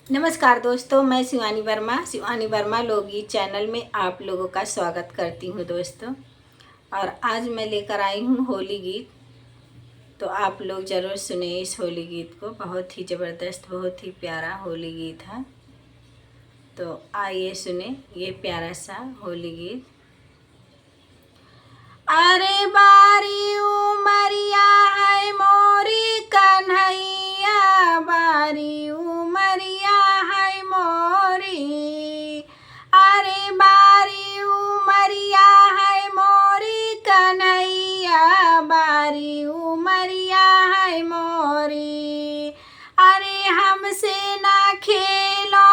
नमस्कार दोस्तों, मैं शिवानी वर्मा लोकगीत चैनल में आप लोगों का स्वागत करती हूँ दोस्तों। और आज मैं लेकर आई हूँ होली गीत। तो आप लोग ज़रूर सुने इस होली गीत को। बहुत ही ज़बरदस्त, बहुत ही प्यारा होली गीत है। तो आइए सुने ये प्यारा सा होली गीत। अरे बारी उमरिया है मोरी कन्हैया, बारी उमरिया है मोरी। अरे बारी उमरिया है मोरी कन्हैया, बारी उमरिया है मोरी। अरे हमसे ना खेलो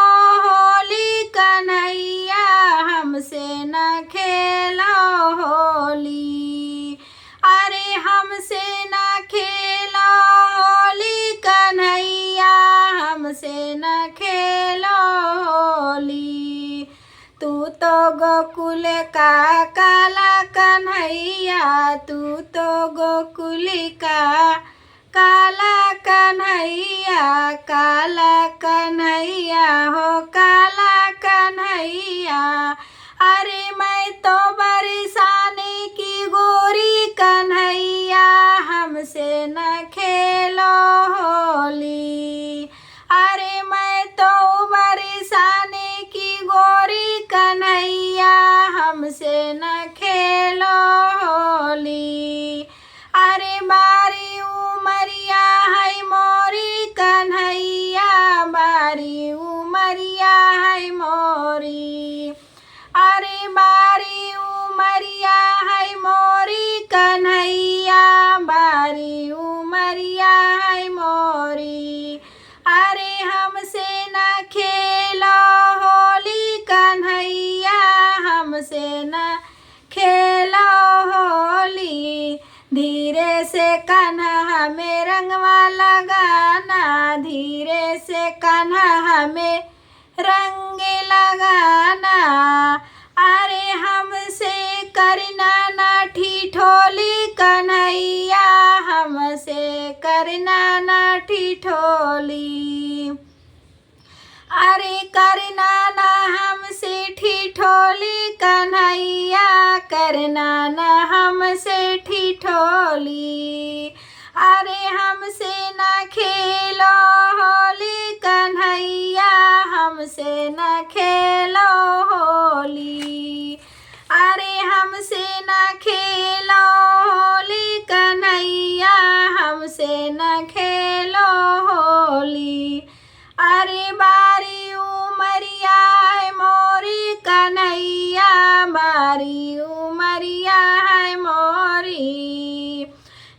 होली कन्हैया, हमसे ना खेलो होली। अरे हमसे ना खेलो होली कन्हैया, हमसे ना खेलो होली। तू तो गोकुल का काला कन्हैया, तू तो गोकुल का काला कन्हैया, काला कन्हैया हो काला कन्हैया। अरे मैं तो बरसाने की गोरी कन्हैया, हमसे न खेलो होली। अरे मैं तो बरसाने की गोरी कन्हैया, हमसे न खेलो होली। अरे बारी उमरिया है मोरी कन्हैया, बारी उमरिया है मोरी। अरे बारी उमरिया है मोरी कन्हैया, बारी उमरिया है मोरी। अरे हमसे न खेलो होली कन्हैया, हमसे न खेलो होली। धीरे से कान्हा हमें रंगवा लगाना, धीरे से कान्हा हमें रंग लगाना। अरे हमसे करना ना ठिठोली कन्हैया, हमसे करना ना ठिठोली। अरे करना ना हमसे ठिठोली कन्हैया, करना ना हमसे ठिठोली। अरे हमसे ना खेलो होली कन्हैया, हमसे ना खेलो होली। अरे हमसे ना खेलो होली कन्हैया, हमसे ना खेलो होली। अरे बारी उमरिया है मोरी कन्हैया, बारी उमरिया है मोरी।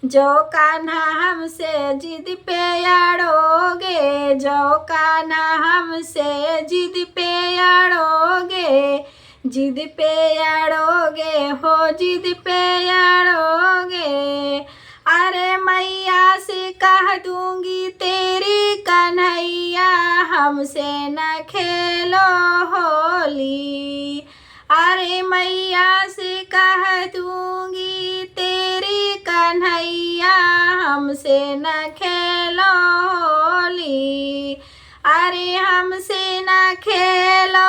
जो कान्हा हमसे जिद पे अड़ोगे, जो कान्हा हमसे जिद पे अड़ोगे, जिद पे अड़ोगे हो जिद पे अड़ोगे। अरे मैया से कह दूंगी तेरी कन्हैया, हमसे न खेलो होली। अरे मैया से कह दूंगी तेरी कन्हैया, हमसे न खेलो होली। अरे हमसे न खेलो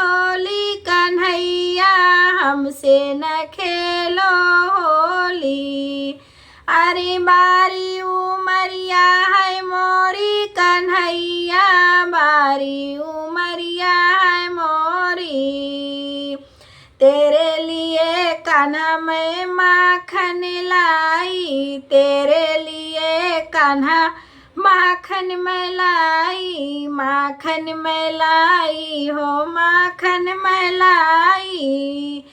होली कन्हैया, हमसे न खेलो होली। अरे बारी उमरिया है मोरी कन्हैया, बारी उमरिया है मोरी। तेरे लिए कान्हा मैं माखन लाई, तेरे लिए कान्हा माखन मैं लाई, माखन मैं लाई हो माखन मैं लाई।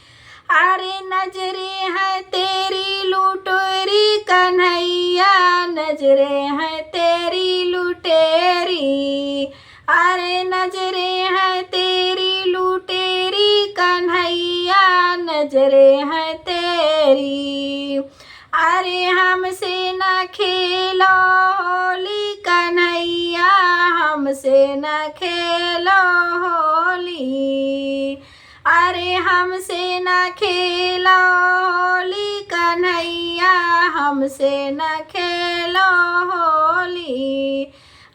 अरे नजरे है तेरी लुटेरी कन्हैया, नजरे है तेरी लुटेरी। अरे नजरे है तेरी लुटेरी कन्हैया, नजरे है तेरी। अरे हमसे न खेलो होली कन्हैया, हमसे न खेलो होली। अरे हमसे न खेलो होली कन्हैया, हमसे न खेलो होली।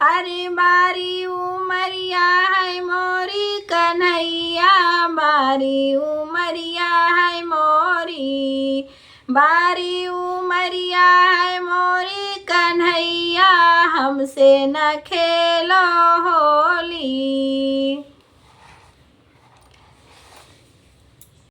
अरे बारी उमरिया उमरिया है मोरी कन्हैया, बारी उमरिया है मोरी, बारी उमरिया है मोरी कन्हैया, हमसे न खेलो